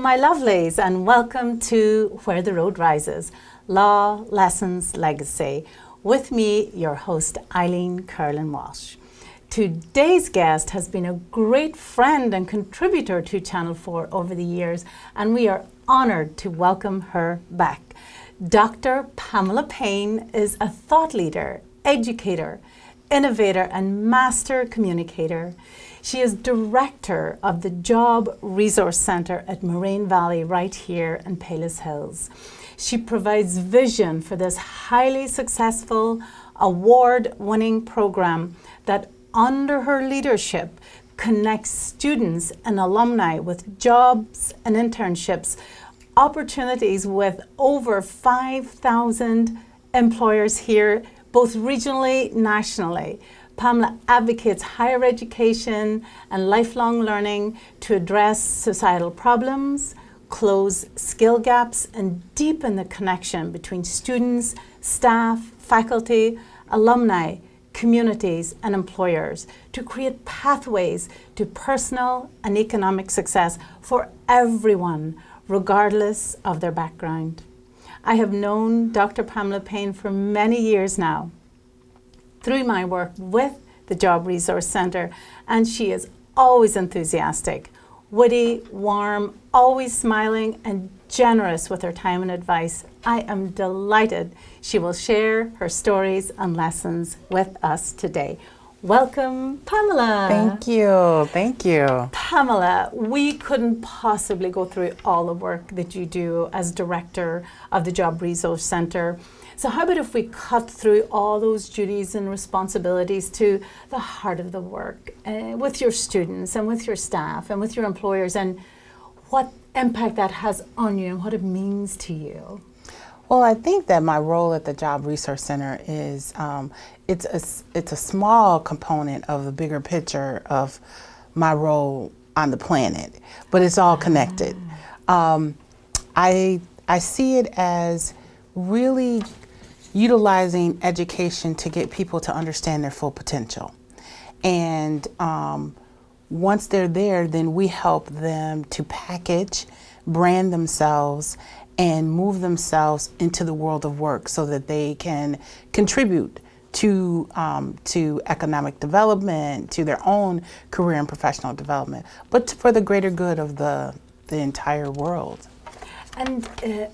my lovelies, and welcome to Where the Road Rises, Law, Lessons, Legacy. With me, your host, Eileen Curlin-Walsh. Today's guest has been a great friend and contributor to Channel 4 over the years, and we are honored to welcome her back. Dr. Pamela Paine is a thought leader, educator, innovator, and master communicator. She is director of the Job Resource Centre at Moraine Valley right here in Palos Hills. She provides vision for this highly successful, award-winning program that, under her leadership, connects students and alumni with jobs and internships, opportunities with over 5,000 employers here, both regionally, nationally. Pamela advocates higher education and lifelong learning to address societal problems, close skill gaps, and deepen the connection between students, staff, faculty, alumni, communities, and employers to create pathways to personal and economic success for everyone, regardless of their background. I have known Dr. Pamela Paine for many years now through my work with the Job Resource Centre, and she is always enthusiastic, witty, warm, always smiling, and generous with her time and advice. I am delighted she will share her stories and lessons with us today. Welcome, Pamela. Thank you. Thank you. Pamela, we couldn't possibly go through all the work that you do as director of the Job Resource Centre. So how about if we cut through all those duties and responsibilities to the heart of the work with your students and with your staff and with your employers, and what impact that has on you and what it means to you? Well, I think that my role at the Job Resource Center is it's a small component of the bigger picture of my role on the planet, but it's all connected. I see it as really utilizing education to get people to understand their full potential. And once they're there, then we help them to package, brand themselves, and move themselves into the world of work so that they can contribute to economic development, to their own career and professional development, but for the greater good of the entire world. And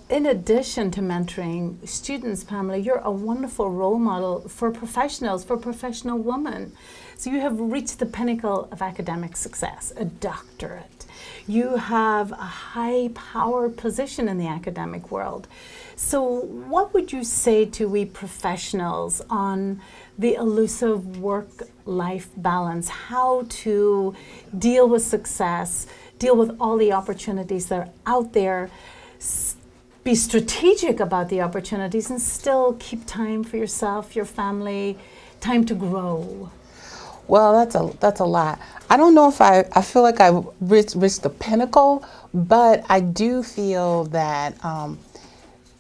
in addition to mentoring students, Pamela, you're a wonderful role model for professionals, for professional women. So you have reached the pinnacle of academic success, a doctorate. You have a high-powered position in the academic world. So what would you say to we professionals on the elusive work-life balance, how to deal with success, deal with all the opportunities that are out there, be strategic about the opportunities, and still keep time for yourself, your family, time to grow? Well, that's a lot. I don't know if I feel like I've reached the pinnacle, but I do feel that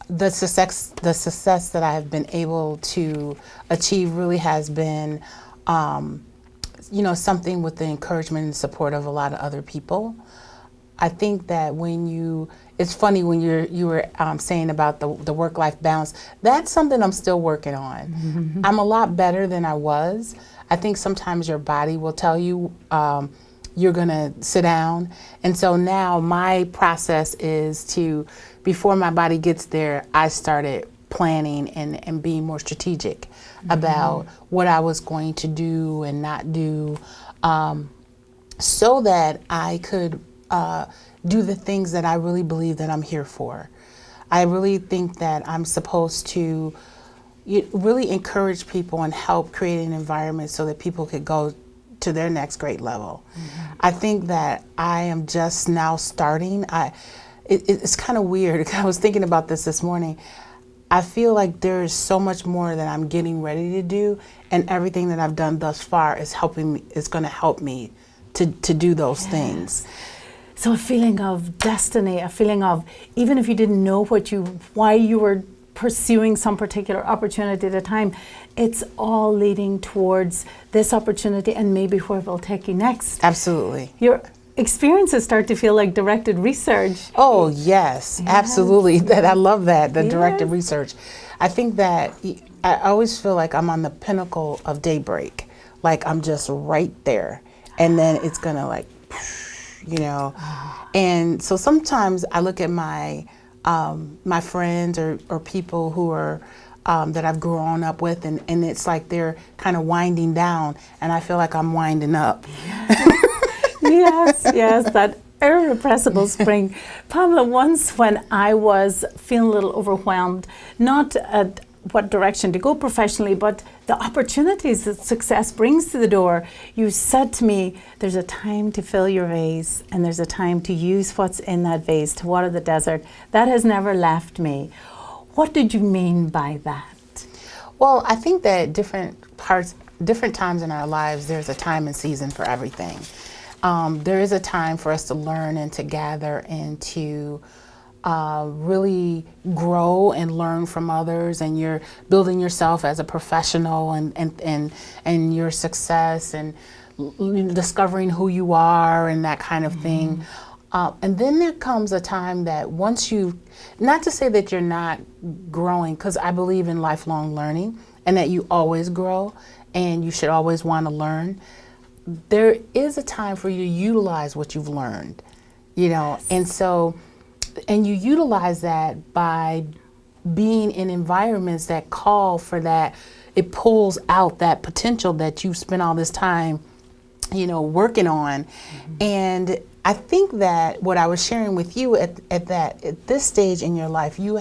the success that I have been able to achieve really has been, something with the encouragement and support of a lot of other people. I think that it's funny when you were saying about the work-life balance. That's something I'm still working on. Mm-hmm. I'm a lot better than I was. I think sometimes your body will tell you you're gonna sit down. And so now my process is before my body gets there, I started planning and being more strategic about what I was going to do and not do, so that I could do the things that I really believe that I'm here for. I really think that I'm supposed to really encourage people and help create an environment so that people could go to their next great level. Mm-hmm. I think that I am just now starting. It's kind of weird. I was thinking about this morning. I feel like there is so much more that I'm getting ready to do, and everything that I've done thus far is going to help me to do those things. So a feeling of destiny, a feeling of, even if you didn't know why you were pursuing some particular opportunity at a time, it's all leading towards this opportunity and maybe where it will take you next. Absolutely. experiences start to feel like directed research. Oh, yes, absolutely. That I love that, the directed Yes. research. I think that I always feel like I'm on the pinnacle of daybreak. Like I'm just right there. And then it's going to like, you know. And so sometimes I look at my my friends or people who are that I've grown up with, and it's like they're kind of winding down, and I feel like I'm winding up. Yes, yes, that irrepressible spring. Pamela, once when I was feeling a little overwhelmed, not at what direction to go professionally, but the opportunities that success brings to the door, you said to me, there's a time to fill your vase and there's a time to use what's in that vase to water the desert. That has never left me. What did you mean by that? Well, I think that different times in our lives, there's a time and season for everything. There is a time for us to learn and to gather and to really grow and learn from others, and you're building yourself as a professional and your success and discovering who you are and that kind of thing. And then there comes a time that once you, not to say that you're not growing, because I believe in lifelong learning and that you always grow and you should always want to learn. There is a time for you to utilize what you've learned, you know, and so, and you utilize that by being in environments that call for that. It pulls out that potential that you've spent all this time, you know, working on. And I think that what I was sharing with you at this stage in your life, you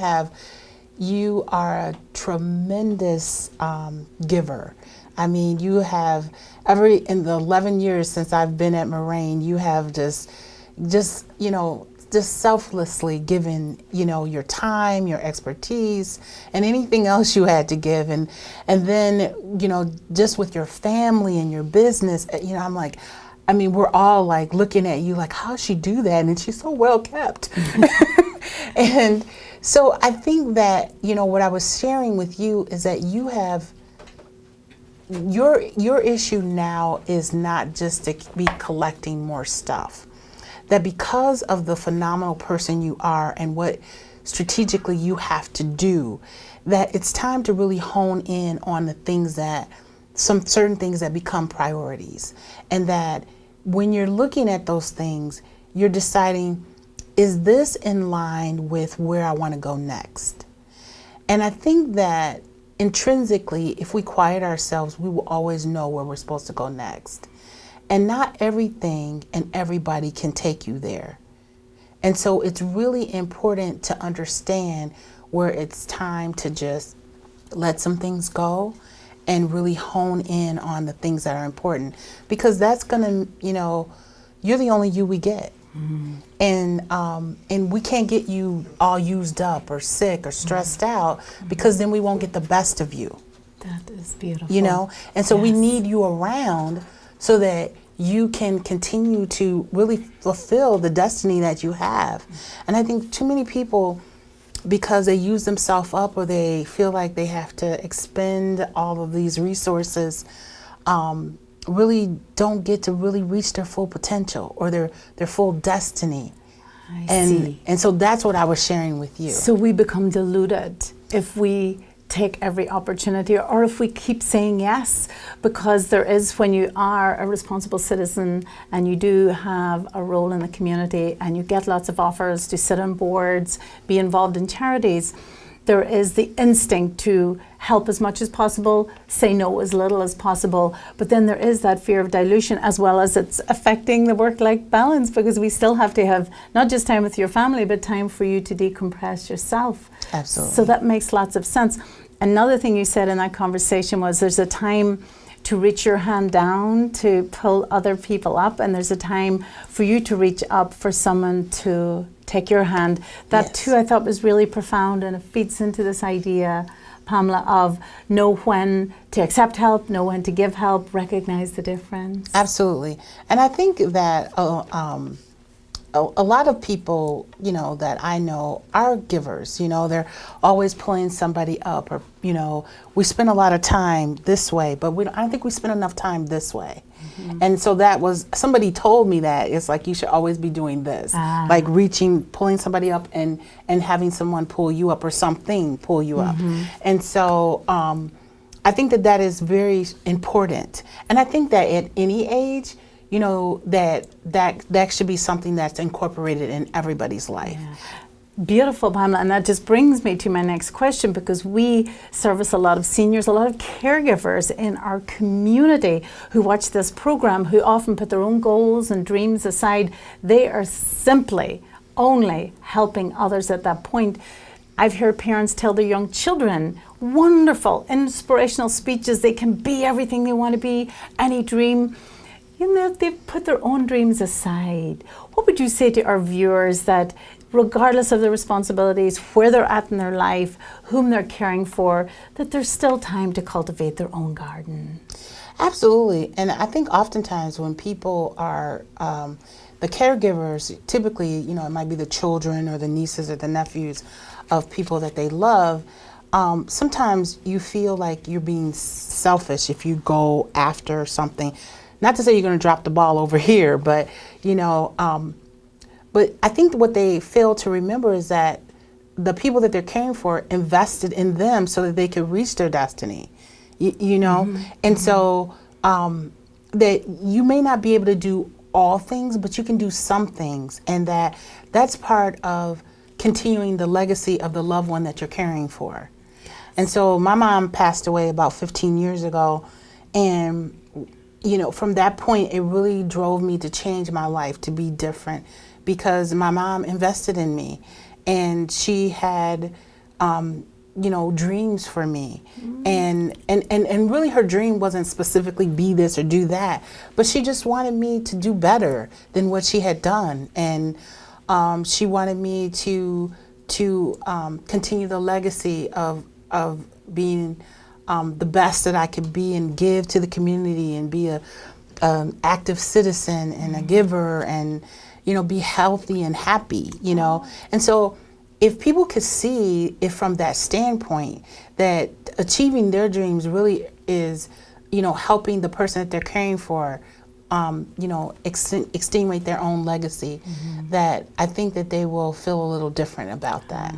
are a tremendous giver. I mean, you have in the 11 years since I've been at Moraine, you have just you know, just selflessly given, you know, your time, your expertise, and anything else you had to give, and then, you know, just with your family and your business, you know, I'm like, I mean, we're all like looking at you like, how's she do that? And she's so well kept. And so I think that, you know, what I was sharing with you is that you have, your issue now is not just to be collecting more stuff. That because of the phenomenal person you are and what strategically you have to do, that it's time to really hone in on the things that, some certain things that become priorities. And that when you're looking at those things, you're deciding, is this in line with where I want to go next? And I think that intrinsically, if we quiet ourselves, we will always know where we're supposed to go next. And not everything and everybody can take you there. And so it's really important to understand where it's time to just let some things go and really hone in on the things that are important. Because that's gonna, you know, you're the only you we get. And we can't get you all used up or sick or stressed out, because then we won't get the best of you. That is beautiful. You know, and so we need you around so that you can continue to really fulfill the destiny that you have. And I think too many people, because they use themselves up or they feel like they have to expend all of these resources, really don't get to really reach their full potential or their full destiny. I see. And so that's what I was sharing with you. So we become deluded if we take every opportunity, or if we keep saying yes, because there is, when you are a responsible citizen and you do have a role in the community and you get lots of offers to sit on boards, be involved in charities, there is the instinct to help as much as possible, say no as little as possible, but then there is that fear of dilution, as well as it's affecting the work-life balance, because we still have to have not just time with your family, but time for you to decompress yourself. Absolutely. So that makes lots of sense. Another thing you said in that conversation was there's a time to reach your hand down to pull other people up, and there's a time for you to reach up for someone to take your hand. That too I thought was really profound, and it feeds into this idea, Pamela, of know when to accept help, know when to give help, recognize the difference. Absolutely. And I think that a lot of people, you know, that I know are givers. You know, they're always pulling somebody up, or, you know, we spend a lot of time this way, but I don't think we spend enough time this way. And so that was, somebody told me that it's like you should always be doing this, like reaching, pulling somebody up and having someone pull you up or something pull you up. And so I think that that is very important. And I think that at any age, you know, that should be something that's incorporated in everybody's life. Yeah. Beautiful, Pamela, and that just brings me to my next question, because we service a lot of seniors, a lot of caregivers in our community who watch this program, who often put their own goals and dreams aside. They are simply only helping others at that point. I've heard parents tell their young children wonderful, inspirational speeches. They can be everything they want to be, any dream. You know, they've put their own dreams aside. What would you say to our viewers that, regardless of their responsibilities, where they're at in their life, whom they're caring for, that there's still time to cultivate their own garden? Absolutely. And I think oftentimes when people are, the caregivers, typically, you know, it might be the children or the nieces or the nephews of people that they love, sometimes you feel like you're being selfish if you go after something. Not to say you're going to drop the ball over here, but, you know, but I think what they fail to remember is that the people that they're caring for invested in them so that they could reach their destiny, you know? And so that you may not be able to do all things, but you can do some things. And that's part of continuing the legacy of the loved one that you're caring for. And so my mom passed away about 15 years ago. And, you know, from that point, it really drove me to change my life, to be different. Because my mom invested in me, and she had, you know, dreams for me, and really her dream wasn't specifically be this or do that, but she just wanted me to do better than what she had done, and she wanted me to continue the legacy of being the best that I could be and give to the community and be an active citizen and a giver and, you know, be healthy and happy, you know. And so if people could see it from that standpoint, that achieving their dreams really is, you know, helping the person that they're caring for, you know, extenuate their own legacy, that I think that they will feel a little different about that.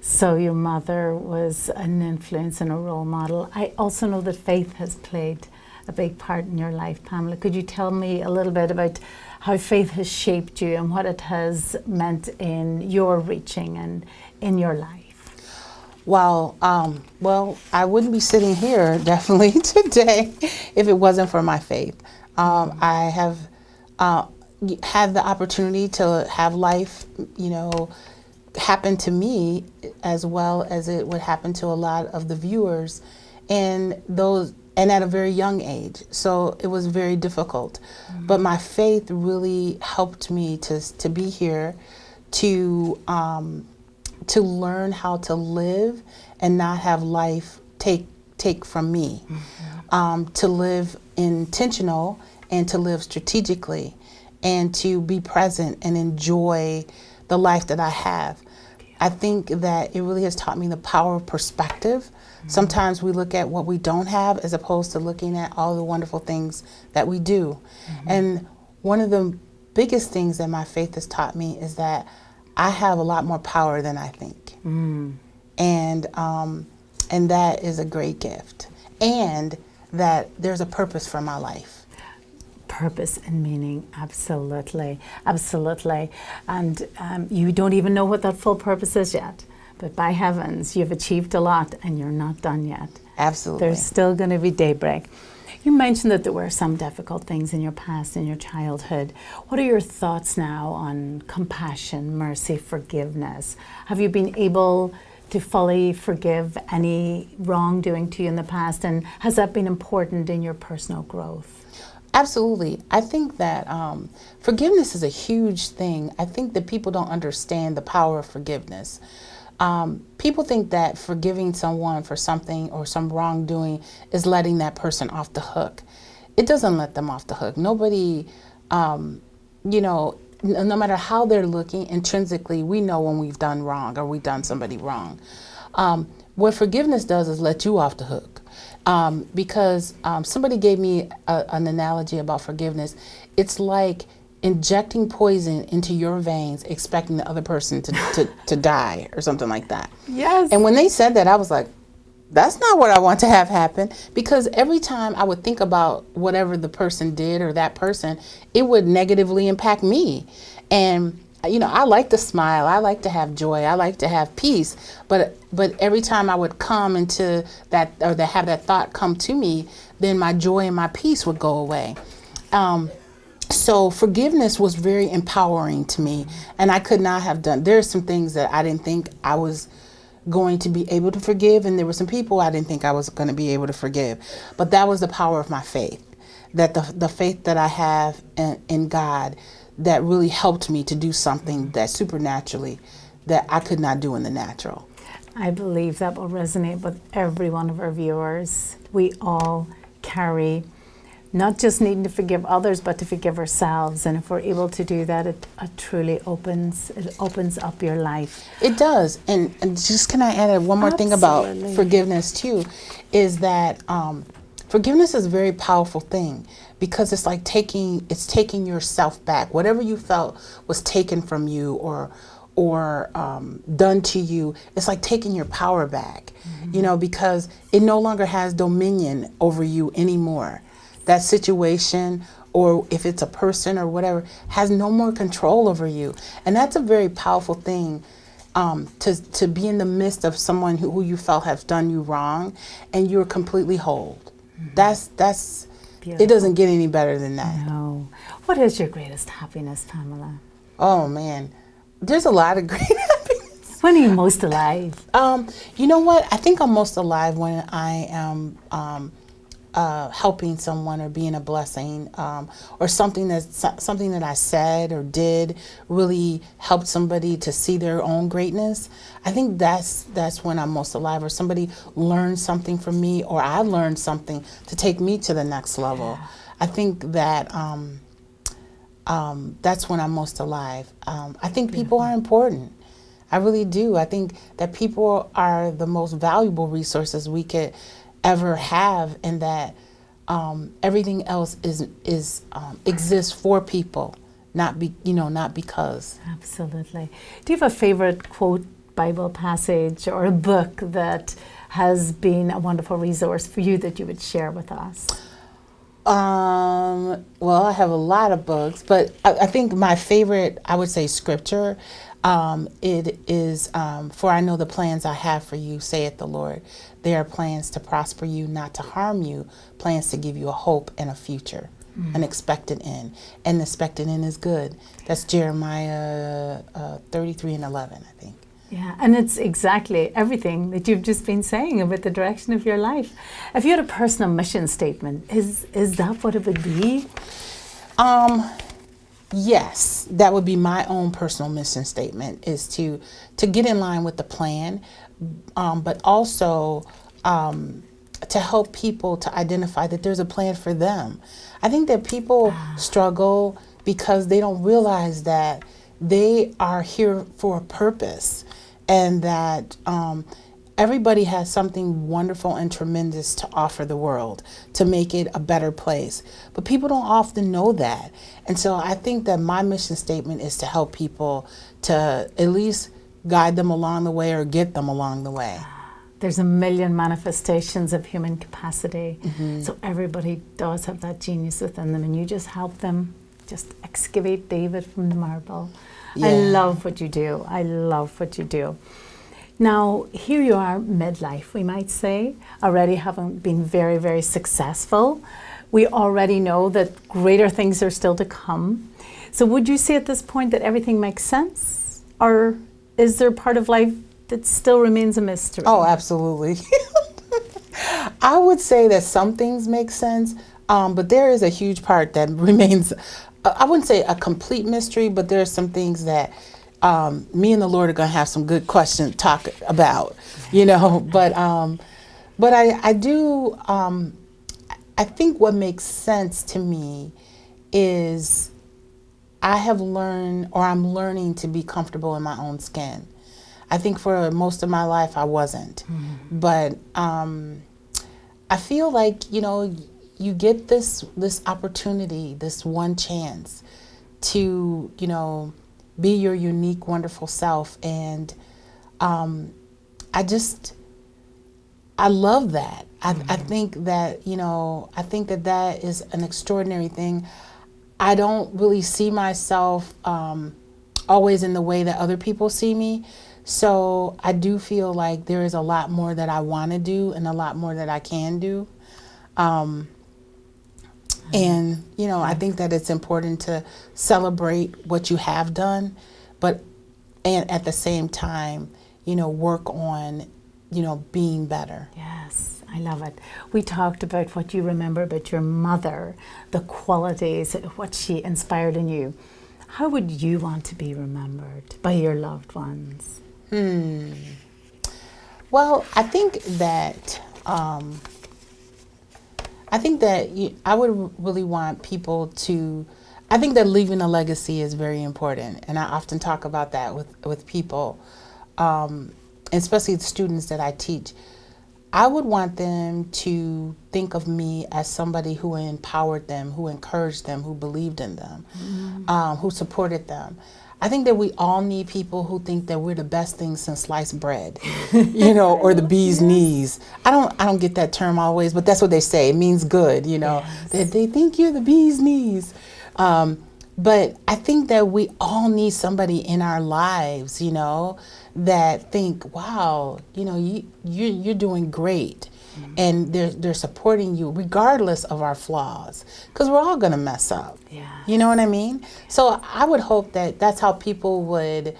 So your mother was an influence and a role model. I also know that faith has played a big part in your life, Pamela. Could you tell me a little bit about how faith has shaped you and what it has meant in your reaching and in your life? Well, I wouldn't be sitting here definitely today if it wasn't for my faith. I have had the opportunity to have life, you know, happen to me as well as it would happen to a lot of the viewers, and at a very young age. So it was very difficult. But my faith really helped me to be here, to learn how to live and not have life take from me, to live intentional and to live strategically, and to be present and enjoy the life that I have. I think that it really has taught me the power of perspective. Sometimes we look at what we don't have as opposed to looking at all the wonderful things that we do. And one of the biggest things that my faith has taught me is that I have a lot more power than I think. And that is a great gift. And that there's a purpose for my life. Purpose and meaning, absolutely, absolutely. And you don't even know what that full purpose is yet. But by heavens, you've achieved a lot and you're not done yet. Absolutely. There's still going to be daybreak. You mentioned that there were some difficult things in your past, in your childhood. What are your thoughts now on compassion, mercy, forgiveness? Have you been able to fully forgive any wrongdoing to you in the past? And has that been important in your personal growth? Absolutely. I think that forgiveness is a huge thing. I think that people don't understand the power of forgiveness. People think that forgiving someone for something or some wrongdoing is letting that person off the hook. It doesn't let them off the hook. Nobody, you know, no matter how they're looking, intrinsically, we know when we've done wrong or we've done somebody wrong. what forgiveness does is let you off the hook. Because somebody gave me an analogy about forgiveness. It's like injecting poison into your veins, expecting the other person to die or something like that. Yes. And when they said that, I was like, that's not what I want to have happen, because every time I would think about whatever the person did or that person, it would negatively impact me. And I like to smile, I like to have joy, I like to have peace, but every time I would come into that, or to have that thought come to me, then my joy and my peace would go away. So forgiveness was very empowering to me, and I could not have done. There's some things that I didn't think I was going to be able to forgive, and there were some people I didn't think I was going to be able to forgive. But that was the power of my faith, that the faith that I have in God, that really helped me to do something that supernaturally that I could not do in the natural. I believe that will resonate with every one of our viewers. We all carry not just needing to forgive others, but to forgive ourselves. And if we're able to do that, it truly opens up your life. It does. And just, can I add one more thing about forgiveness too, is that forgiveness is a very powerful thing, because it's like taking yourself back. Whatever you felt was taken from you or done to you, it's like taking your power back, because it no longer has dominion over you anymore. That situation, or if it's a person or whatever, has no more control over you. And that's a very powerful thing, to be in the midst of someone who you felt has done you wrong, and you're completely whole. That's beautiful. It doesn't get any better than that. No. What is your greatest happiness, Pamela? Oh man, there's a lot of great happiness. When are you most alive? You know what? I think I'm most alive when I am helping someone, or being a blessing, or something that I said or did really helped somebody to see their own greatness. I think that's when I'm most alive, or somebody learned something from me, or I learned something to take me to the next level. Yeah. I think that that's when I'm most alive. I think people are important. I really do. I think that people are the most valuable resources we could ever have, and that everything else exists for people, not because. Absolutely. Do you have a favorite quote, Bible passage, or a book that has been a wonderful resource for you that you would share with us? Well, I have a lot of books, but I think my favorite, I would say, scripture. It is, for I know the plans I have for you, saith the Lord. They are plans to prosper you, not to harm you, plans to give you a hope and a future, an expected end. And the expected end is good. That's Jeremiah 33:11, I think. Yeah, and it's exactly everything that you've just been saying about the direction of your life. If you had a personal mission statement, is that what it would be? Yes, that would be my own personal mission statement, is to get in line with the plan, but also to help people to identify that there's a plan for them. I think that people struggle because they don't realize that they are here for a purpose, and that everybody has something wonderful and tremendous to offer the world to make it a better place. But people don't often know that. And so I think that my mission statement is to help people, to at least guide them along the way, or get them along the way. There's a million manifestations of human capacity. So everybody does have that genius within them, and you just help them just excavate David from the marble. Yeah. I love what you do. I love what you do. Now, here you are, midlife, we might say, already having been very, very successful. We already know that greater things are still to come. So would you say at this point that everything makes sense? Or is there part of life that still remains a mystery? Oh, absolutely. I would say that some things make sense, but there is a huge part that remains, I wouldn't say a complete mystery, but there are some things that me and the Lord are going to have some good questions to talk about, but I do, I think what makes sense to me is I have learned, or I'm learning, to be comfortable in my own skin. I think for most of my life I wasn't. But I feel like, you know, you get this opportunity, this one chance to, you know, be your unique, wonderful self. And I love that. I think that, you know, I think that that is an extraordinary thing. I don't really see myself always in the way that other people see me. So I do feel like there is a lot more that I want to do and a lot more that I can do. And, you know, I think that it's important to celebrate what you have done, and at the same time, you know, work on, you know, being better. Yes, I love it. We talked about what you remember about your mother, the qualities, what she inspired in you. How would you want to be remembered by your loved ones? Well, I think that I would really want people to. I think that leaving a legacy is very important, and I often talk about that with people, especially the students that I teach. I would want them to think of me as somebody who empowered them, who encouraged them, who believed in them, who supported them. I think that we all need people who think that we're the best thing since sliced bread, you know, or the bee's knees. I don't get that term always, but that's what they say. It means good, you know, that they think you're the bee's knees. But I think that we all need somebody in our lives, you know, that think, wow, you know, you're doing great. And they're supporting you regardless of our flaws, because we're all going to mess up. You know what I mean? So I would hope that that's how people would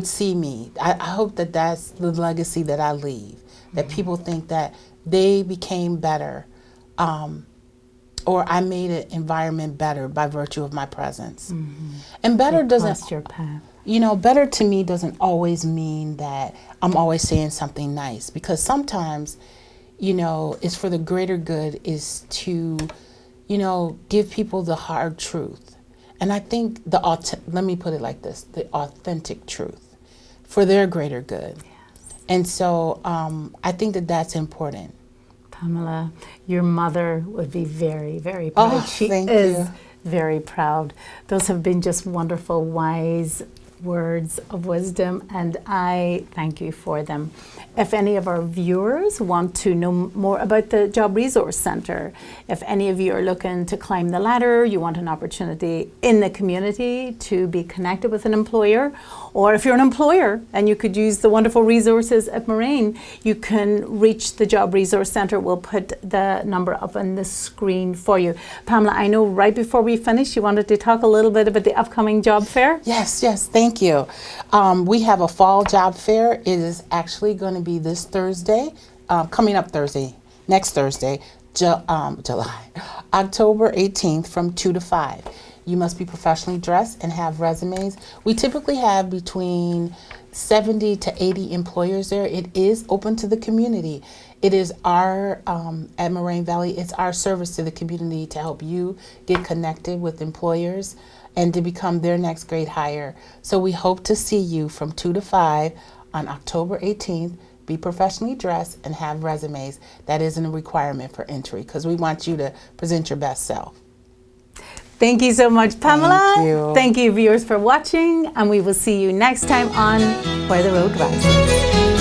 see me. I hope that that's the legacy that I leave, that people think that they became better, or I made an environment better by virtue of my presence. And better doesn't, your path. You know, better to me doesn't always mean that I'm always saying something nice, because sometimes, you know, it's for the greater good is to, you know, give people the hard truth. And I think let me put it like this, the authentic truth for their greater good. And so I think that that's important. Pamela, your mother would be very, very proud. She is very proud. Those have been just wonderful, wise words of wisdom, and I thank you for them. If any of our viewers want to know more about the Job Resource Centre, if any of you are looking to climb the ladder, you want an opportunity in the community to be connected with an employer, or if you're an employer and you could use the wonderful resources at Moraine, you can reach the Job Resource Centre. We'll put the number up on the screen for you. Pamela, I know right before we finish, you wanted to talk a little bit about the upcoming job fair? Yes, thank you. We have a fall job fair. It is actually going to be this Thursday, coming up Thursday, next Thursday, October 18th from 2 to 5. You must be professionally dressed and have resumes. We typically have between 70 to 80 employers there. It is open to the community. It is our, at Moraine Valley, it's our service to the community to help you get connected with employers and to become their next great hire. So we hope to see you from 2 to 5 on October 18th. Be professionally dressed and have resumes. That isn't a requirement for entry, because we want you to present your best self. Thank you so much, Pamela. Thank you. Thank you, viewers, for watching, and we will see you next time on Where the Road Rises.